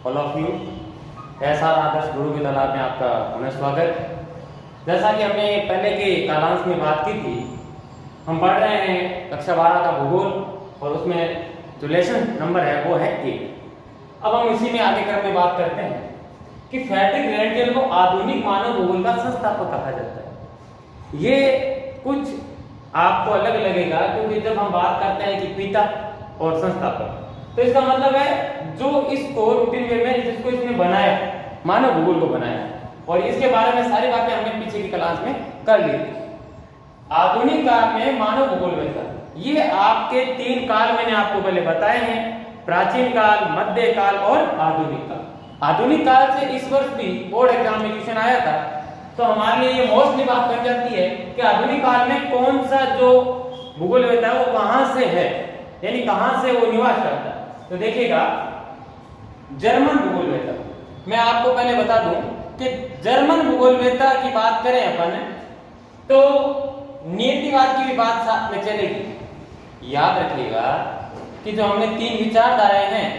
All of you. SR आदर्श गुरु के तालाब में आपका पुनः स्वागत। जैसा कि हमने पहले के कालांश में बात की थी, हम पढ़ रहे हैं कक्षा 12 का भूगोल और उसमें जो लेसन नंबर है वो है 1। अब हम इसी में आगे क्रम में बात करते हैं कि फ्रेडरिक रेंटगेल को आधुनिक मानव भूगोल का संस्थापक कहा जाता है। ये कुछ आपको अलग लगेगा क्योंकि जब हम बात करते हैं कि पिता और संस्थापक, तो इसका मतलब है जो इसको रूटीन वे में जिसको इसने बनाया, मानव भूगोल को बनाया, और इसके बारे में सारी बातें हमने पीछे की क्लास में कर ली थी। आधुनिक काल में मानव भूगोल में ये आपके 3 काल मैंने आपको पहले बताए हैं, प्राचीन काल, मध्य काल और आधुनिक काल। आधुनिक काल से इस वर्ष भी बोर्ड एग्जाम में क्वेश्चन आया था, तो हमारे लिए ये मोस्टली बात बन जाती है कि आधुनिक काल में कौन सा जो भूगोल होता है वो कहां से है, यानी कहां से वो निवास करता है। तो देखिएगा, जर्मन भूगोलवेत्ता, मैं आपको पहले बता दूं कि जर्मन भूगोलवेत्ता की बात करें अपन तो नियतिवाद की भी बात साथ में चलेगी। याद रखिएगा कि जो हमने 3 विचारधाराएं हैं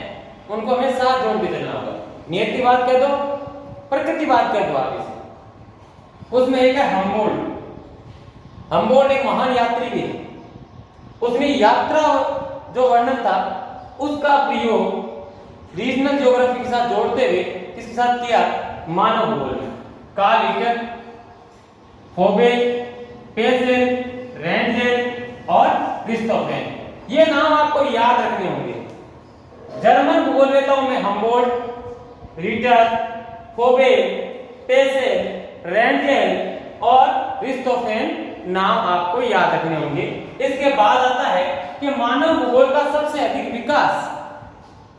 उनको हमें साथ जोड़ के चलना होगा। नियतिवाद कह दो, प्रकृतिवाद कह दो आप इसे। उसमें एक है हम्बोल्ट। हम्बोल्ट एक महान यात्री भी है। उसने यात्रा जो वर्णन था उसका प्रयोग रीजनल ज्योग्राफी के साथ जोड़ते हुए किसके साथ किया? मानव भूगोल में। कार्ल रीटर, फोबे, पेसेल, रेंटगेल और क्रिस्टोफेन, ये नाम आपको याद रखने होंगे। जर्मन भूगोलवेत्ताओं में हम्बोल्ट, रीटर, फोबे, पेसेल, रेंटगेल और क्रिस्टोफेन नाम आपको याद रखने होंगे। इसके बाद आता है कि मानव भूगोल का सबसे अधिक विकास,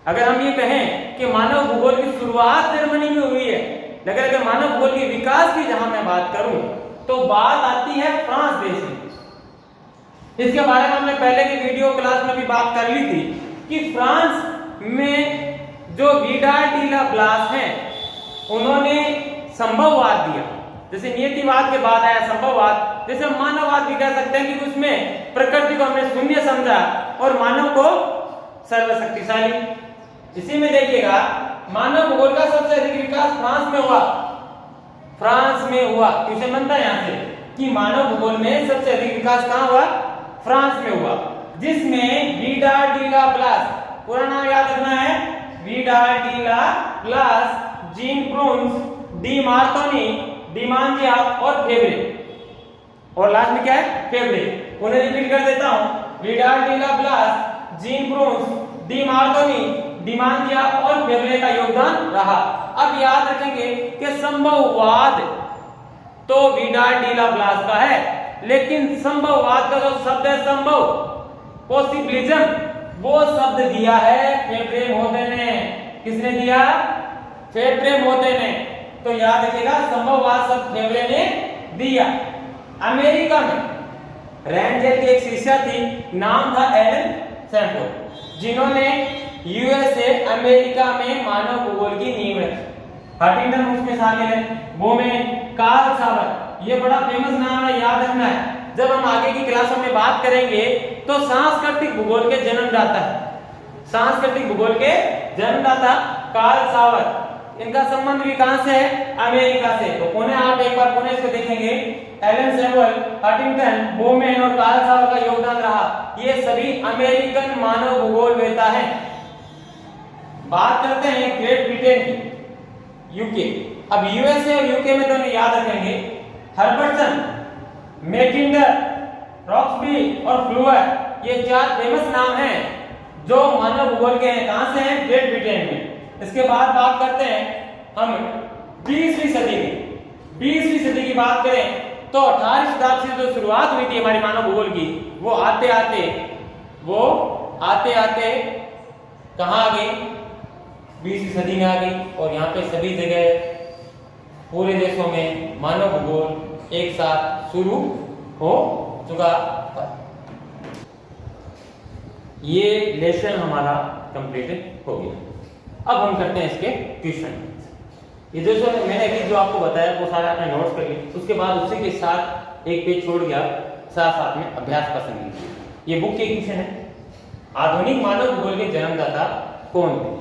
अगर हम ये कहें कि मानव भूगोल की शुरुआत जर्मनी में हुई है, लेकिन अगर मानव भूगोल के विकास की जहां मैं बात करूं तो बात आती है फ्रांस देश में। इसके बारे में हमने पहले की वीडियो क्लास में भी बात कर ली थी कि फ्रांस में जो विडाल डी ला ब्लास हैं उन्होंने संभववाद दिया। जैसे नियतिवाद के बाद आया संभववाद, जैसे मानववाद भी कह सकते हैं कि उसमें प्रकृति को हमने शून्य समझा और मानव को सर्वशक्तिशाली। इसी में देखिएगा, मानव भूगोल का सबसे अधिक विकास फ्रांस में हुआ। फ्रांस में हुआ। क्वेश्चन बनता है यहां से कि मानव भूगोल में सबसे अधिक विकास कहां हुआ? फ्रांस में हुआ, जिसमें विडाल डी ला ब्लास, पूरा नाम याद रखना है, Vidal de la Blache, Jean Brunhes, de Martonne, Demangeon और फेब्रे, और लास्ट में क्या है? फेब्रे। उन्हें रिपीट कर देता हूं, Vidal de la Blache, Jean Brunhes, de Martonne, Demangeon और फेब्रे का योगदान रहा। अब याद रखेंगे कि संभववाद तो विडाल डी ला ब्लास का है, लेकिन संभववाद का जो शब्द है संभव, पॉसिबिलिज्म, वो शब्द दिया है फेब्रे मोदे ने। किसने दिया? फेब्रे मोदे ने। तो याद रखिएगा, संभववाद शब्द फेब्रे ने दिया। अमेरिका में रेंटगेल की एक शिष्या थी, नाम था एलन सैम्पल, जिन्होंने यूएसए अमेरिका में मानव भूगोल की नींव रखी। हंटिंगटन उसमें शामिल है, बोमे, कार्ल सावर, ये बड़ा फेमस नाम है, याद रखना है। जब हम आगे की क्लासों में बात करेंगे तो सांस्कृतिक भूगोल के जन्मदाता है, सांस्कृतिक भूगोल के जन्मदाता कार्ल सावर। इनका संबंध भी कहां से है? अमेरिका से। तो पुनः आप एक बार पुनः इसको देखेंगे, एलन सैमुअल, हंटिंगटन, बोमेन और कार्ल सावर का योगदान रहा। ये सभी अमेरिकन मानव भूगोलवेत्ता हैं। बात करते हैं ग्रेट ब्रिटेन की, यूके। अब यूएसए और यूके में दोनों याद रखेंगे, हर्बर्टसन, मैकिंडर, रॉक्सबी और फ्लूअर, ये 4 फेमस नाम हैं जो मानव भूगोल के हैं। कहां से हैं? ग्रेट ब्रिटेन में। इसके बाद बात करते हैं हम 20वीं सदी की। 20वीं सदी की बात करें तो 18वीं शताब्दी से जो शुरुआत हुई थी हमारी मानव भूगोल की, वो आते आते कहां आ गई? 20वीं सदी में आ गई। और यहाँ पे सभी जगह पूरे देशों में मानव भूगोल एक साथ शुरू हो चुका। ये लेसन हमारा कंप्लीट हो गया। अब हम करते हैं इसके क्वेश्चन। ये जो मैंने अभी जो आपको बताया वो सारे आपने नोट्स कर लिए, उसके बाद उसी के साथ एक पेज छोड़ गया, साथ में अभ्यास का संगीत। ये बुक के क्वेश्चन है। आधुनिक मानव भूगोल के जन्मदाता कौन थे?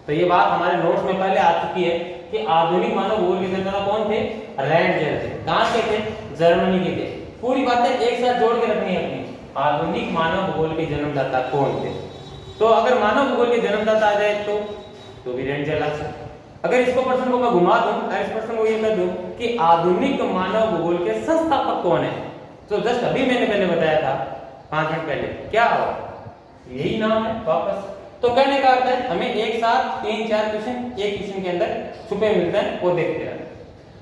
तो ये बात हमारे नोट्स में पहले आ चुकी है कि आधुनिक मानव भूगोल के जन्मदाता कौन थे? रैंडजेल थे। कहां के थे? जर्मनी के थे। पूरी बातें एक साथ जोड़ के रखनी है अपनी। आधुनिक मानव भूगोल के जन्मदाता कौन थे? तो अगर मानव भूगोल के जन्मदाता आ जाए तो भी रैंडजेल आ सकते। अगर इसको प्रश्न को मैं घुमा दूं, इस प्रश्न को ये कर दूं कि आधुनिक मानव भूगोल के संस्थापक कौन है, तो जस्ट अभी मैंने पहले बताया था 5 मिनट पहले, क्या हो यही नाम है वापस। तो कहने का अर्थ है हमें एक साथ 3-4 क्वेश्चन एक क्वेश्चन के अंदर छुपे मिलते हैं, वो देखते हैं।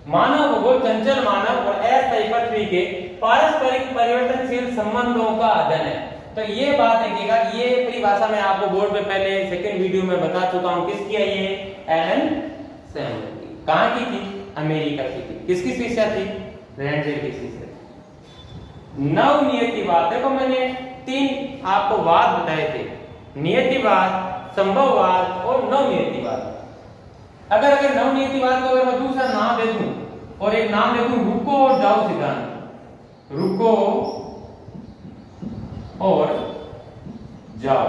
मानव भूगोल चंचल मानव और अस्थायी पृथ्वी के पारस्परिक परिवर्तनशील संबंधों का अध्ययन है। तो ये बात देखिएगा, ये परिभाषा मैं आपको बोर्ड पे पहले सेकंड वीडियो में बता चुका हूं। किसकी है ये? एलन सैमुअल की। कहां की थी? अमेरिका की थी। किसकी शिष्या थी? रैंडजेल की शिष्या थी। नवनियतिवाद, देखो मैंने 3 आपको वाद बताए थे, नियतिवाद, संभववाद और नवनियतिवाद। अगर नवनियतिवाद को अगर मैं दूसरा नाम दे दूं और एक नाम दे दूं रुको और जाओ सिद्धांत, रुको और जाओ,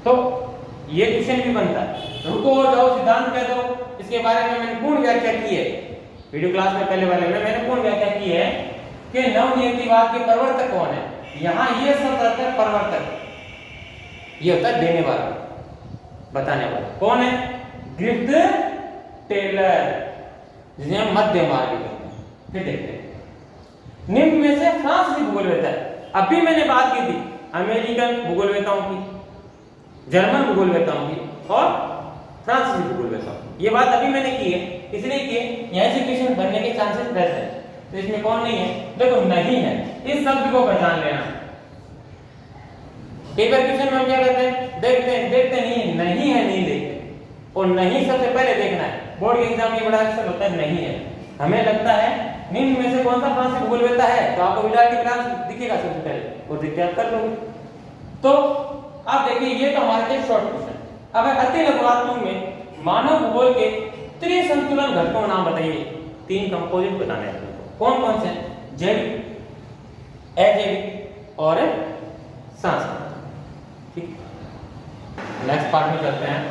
तो ये क्वेश्चन भी बनता है। रुको और जाओ सिद्धांत कह दो, इसके बारे में मैंने पूर्ण व्याख्या की है वीडियो क्लास में पहले वाले में, मैंने पूर्ण व्याख्या की है कि नवनियतिवाद के प्रवर्तक कौन है। यहां ये शब्द आता है प्रवर्तक, ये होता है देने वाला, बताने वाला। कौन है? ग्रिफ्थ टेलर, जिसे हम मध्य मार्ग कहते हैं। फिर देखते हैं निम्न में से फ्रांसीसी भूगोलवेत्ता है। अभी मैंने बात की थी अमेरिकन भूगोलवेत्ताओं की, जर्मन भूगोलवेत्ताओं की और फ्रांसीसी भूगोलवेत्ताओं की। ये बात अभी मैंने की है, इसलिए कि यहां से क्वेश्चन बनने के चांसेस रहते हैं। तो इसमें कौन नहीं है? देखो नहीं है, इस शब्द को पहचान लेना। कई बार क्वेश्चन में हम क्या करते हैं, देखते नहीं है नहीं देखते, और नहीं सबसे पहले देखना है। बोर्ड के एग्जाम में बड़ा अक्सर होता है नहीं है। हमें लगता है निम्न में से कौन सा फ्रांसीसी भूगोलवेत्ता है, तो आपको विलायती फ्रांस दिखेगा सबसे पहले और दिखते आप कर लोगे। तो आप देखिए ये तो हमारे शॉर्ट क्वेश्चन। अब अति लघुत्मक में मानव भूगोल के त्रिसंतुलन घटकों का नाम बताइए। 3 कंपोजिट बताने हैं आपको। कौन कौन से? जैविक, अजैविक और सांस्कृतिक। ठीक, नेक्स्ट पार्ट में चलते हैं।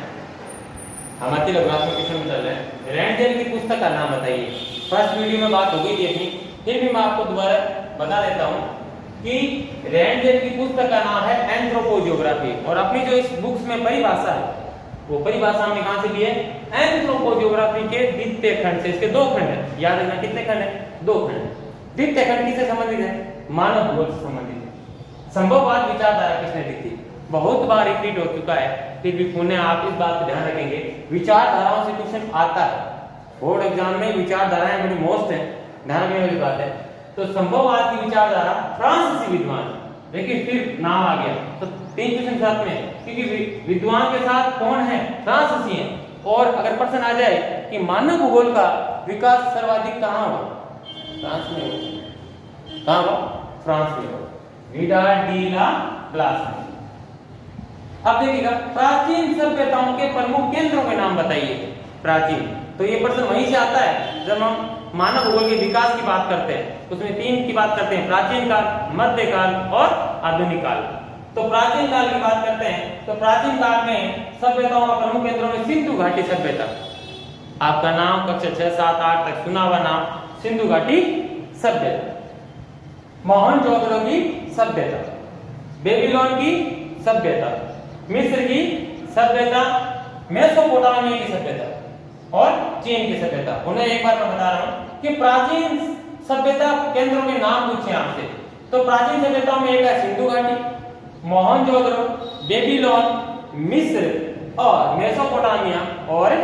हम अति लघुत्मक क्वेश्चन में चल रहे हैं। रैंडजेल की पुस्तक का नाम बताइए। फर्स्ट वीडियो में बात हो गई थी अपनी, फिर भी मैं आपको दोबारा बता देता हूं कि रैंडजेल की पुस्तक का नाम है एंथ्रोपोजियोग्राफी, और अपनी जो इस बुक्स में परिभाषा है वो परिभाषा हमने कहां से ली है? एंथ्रोपोजियोग्राफी के द्वितीय खंड से। इसके 2 खंड है, याद रखना कितने खंड है? 2 खंड। द्वितीय खंड किससे संबंधित है? मानव भूगोल से संबंधित है। संभववाद विचारधारा किसने लिखी? बहुत बार रिपीट हो चुका है, फिर भी पुनः आप इस बात को ध्यान रखेंगे, विचारधाराओं से क्वेश्चन आता है। बोर्ड एग्जाम में विचारधाराएं बड़ी मोस्ट है, ध्यान रखने वाली बात है। तो संभववाद की विचारधारा फ्रांसीसी विद्वान, देखिए फिर नाम आ गया, तो 3 क्वेश्चन साथ में, क्योंकि विद्वान के साथ कौन है? फ्रांसीसी है। और अगर प्रश्न आ जाए कि मानव भूगोल का विकास सर्वाधिक कहां हुआ? फ्रांस में हुआ। कहां हुआ? फ्रांस में हुआ, विडाल डी ला प्लास में। अब देखिएगा प्राचीन सभ्यताओं के प्रमुख केंद्रों के नाम बताइए। प्राचीन, तो ये प्रश्न वहीं से आता है जब हम मानव भूगोल के विकास की बात करते हैं, उसमें 3 की बात करते हैं, प्राचीन काल, मध्यकाल और आधुनिक काल। तो प्राचीन काल की बात करते हैं, तो प्राचीन काल में सभ्यताओं का प्रमुख केंद्रों में सिंधु घाटी सभ्यता। आपका नाम कक्षा 6, 7, 8 तक सुना हुआ नाम, सिंधु घाटी सभ्यता। मोहनजोदड़ो की सभ्यता, बेबीलोन की सभ्यता, मिस्र की सभ्यता, मेसोपोटामिया की सभ्यता और चीन की सभ्यता। उन्हें एक बार मैं बता रहा हूं कि प्राचीन सभ्यता केंद्रों के नाम पूछे आपसे, तो प्राचीन सभ्यताओं में एक है सिंधु घाटी, मोहनजोदड़ो, बेबीलोन, मिस्र और मेसोपोटामिया और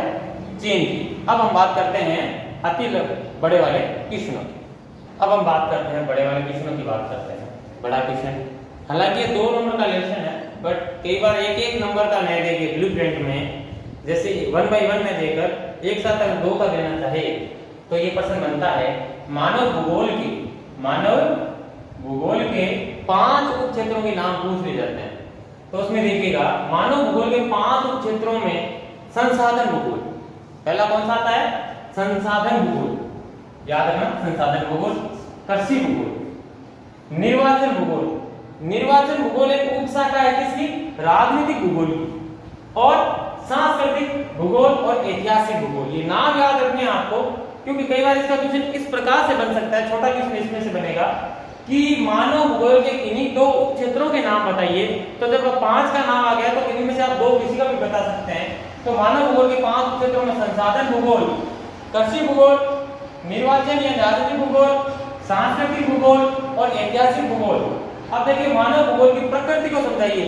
चीन की। अब हम बात करते हैं अति बड़े वाले क्वेश्चनों की। अब हम बात करते हैं बड़े वाले क्वेश्चनों की बात करते हैं। बड़ा क्वेश्चन, हालांकि ये 2 नंबर का लेसन है, बट कई बार एक नंबर का नहीं देंगे ब्लूप्रिंट में, जैसे 1 बाय 1 में देकर एक साथ अगर 2 का देना चाहे तो ये प्रश्न बनता है मानव भूगोल के 5 उप क्षेत्रों के नाम पूछ लिए जाते हैं। तो उसमें देखिएगा मानव भूगोल के 5 उप क्षेत्रों में संसाधन भूगोल, पहला कौन सा आता है? संसाधन भूगोल, याद रखना, संसाधन भूगोल, कृषि भूगोल, निर्वाचन भूगोल। निर्वाचन भूगोल एक उपशाखा है किसकी? राजनीतिक भूगोल की। और सांस्कृतिक भूगोल और ऐतिहासिक भूगोल। ये नाम याद रखने हैं आपको, क्योंकि कई बार इसका क्वेश्चन इस प्रकार से बन सकता है, छोटा क्वेश्चन इसमें से बनेगा कि मानव भूगोल के इन्हीं दो क्षेत्रों के नाम बताइए। तो जब 5 का नाम आ गया तो इनमें से आप 2 किसी का भी बता सकते हैं। तो मानव भूगोल के 5 क्षेत्रों में संसाधन भूगोल, कृषि भूगोल, निर्वाचन या राजनीतिक भूगोल, सांस्कृतिक भूगोल और ऐतिहासिक भूगोल। अब देखिए मानव भूगोल की प्रकृति को समझाइए।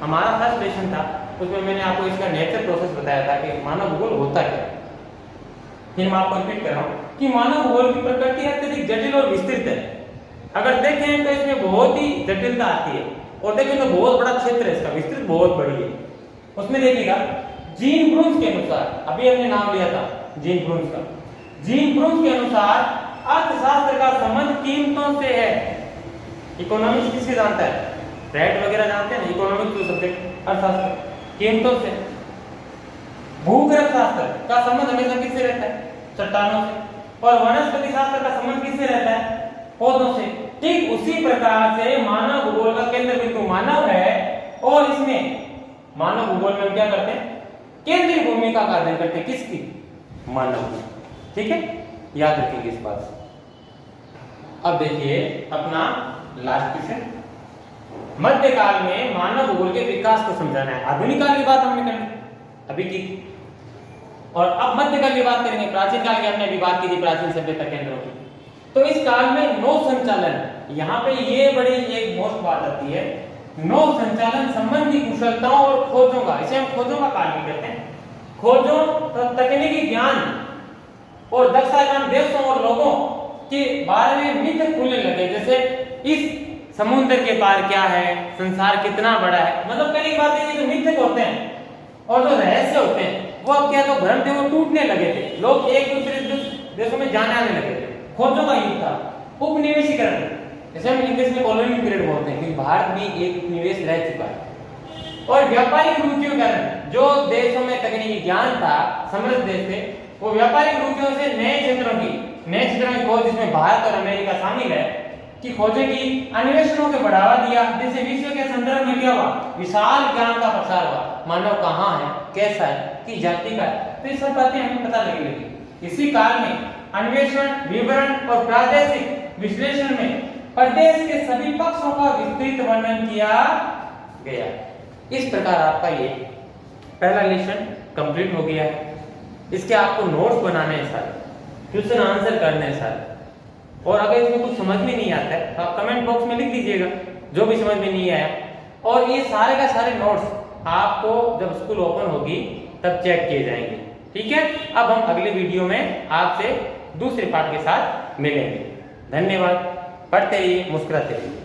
हमारा फर्स्ट लेसन था, उसमें मैंने आपको इसका नेचर प्रोसेस बताया था कि मानव भूगोल होता क्या है। फिर मैं आपको रिपीट कर रहा हूं कि मानव भूगोल की प्रकृति अत्यधिक जटिल और विस्तृत है। अगर देखें तो इसमें बहुत ही जटिलता आती है, और देखें तो बहुत बड़ा क्षेत्र है इसका, विस्तृत बहुत बड़ी है। उसमें देखिएगा जीन ब्रून्स के अनुसार, अभी हमने नाम लिया था जीन ब्रून्स का, जीन ब्रून्स के अनुसार अर्थशास्त्र का संबंध कीमतों से है। इकोनॉमिक्स किससे जानता है? रेट वगैरह जानते हैं ना, इकोनॉमिक्स जो सब्जेक्ट अर्थशास्त्र, कीमतों से। भूगर्भ शास्त्र का संबंध हमेशा किससे रहता है? चट्टानों से। और वनस्पति शास्त्र का संबंध किससे रहता है? पौधों से। ठीक उसी प्रकार से मानव भूगोल का केंद्र बिंदु मानव है, और इसमें मानव भूगोल में हम क्या करते हैं? केंद्रीय भूमिका का अध्ययन करते हैं। किसकी? मानव की। ठीक है, याद रखिएगा इस बात से। अब देखिए अपना लास्ट क्वेश्चन, मध्यकाल में मानव भूगोल के विकास को समझाना है। आधुनिक काल की बात हमने कर ली अभी की, और अब मध्यकाल की बात करेंगे। प्राचीन काल की हमने अभी बात की थी, प्राचीन सभ्यता केंद्रों की। तो इस काल में नौ संचालन, यहाँ पे ये बड़ी एक मोस्ट बात आती है, नौ संचालन संबंधी कुशलताओं और खोजों का, इसे हम खोजों का काल भी कहते हैं। खोजों, तकनीकी ज्ञान और दक्षता देशों और लोगों के बारे में मिथ खुलने लगे। जैसे इस समुद्र के पार क्या है, संसार कितना बड़ा है, मतलब कई बातें जो मिथ होते हैं और जो रहस्य होते हैं वो अब क्या, तो भ्रम थे वो टूटने लगे थे। लोग एक दूसरे देशों में जाने आने लगे थे। खोजों का युग था। उपनिवेशीकरण, जैसे हम इंग्लिश में कॉलोनियल पीरियड बोलते हैं, क्योंकि भारत में एक उपनिवेश रह चुका है। और व्यापारिक रुचियों के कारण जो देशों में तकनीकी ज्ञान था, समृद्ध देश थे, वो व्यापारिक रुचियों से नए क्षेत्रों की खोज, जिसमें भारत और अमेरिका शामिल है, की खोजें की, अन्वेषणों को बढ़ावा दिया, जिससे विश्व के संदर्भ में क्या हुआ? विशाल ज्ञान का प्रसार हुआ। मानव कहाँ है, कैसा है, किस जाति का है, तो ये सब बातें हमें पता लगने लगी। इसी काल में अन्वेषण, विवरण और प्रादेशिक विश्लेषण में प्रदेश के सभी पक्षों का विस्तृत वर्णन किया गया। इस प्रकार आपका ये पहला लेसन कंप्लीट हो गया है। इसके आपको नोट्स बनाने हैं सारे, क्वेश्चन आंसर करने हैं सारे, और अगर इसमें कुछ समझ में नहीं आता है तो आप कमेंट बॉक्स में लिख दीजिएगा जो भी समझ में नहीं आया। और ये सारे का सारे नोट्स आपको जब स्कूल ओपन होगी तब चेक किए जाएंगे। ठीक है, अब हम अगले वीडियो में आपसे दूसरे पार्ट के साथ मिलेंगे। धन्यवाद। पढ़ते रहिए, मुस्कुराते रहिए।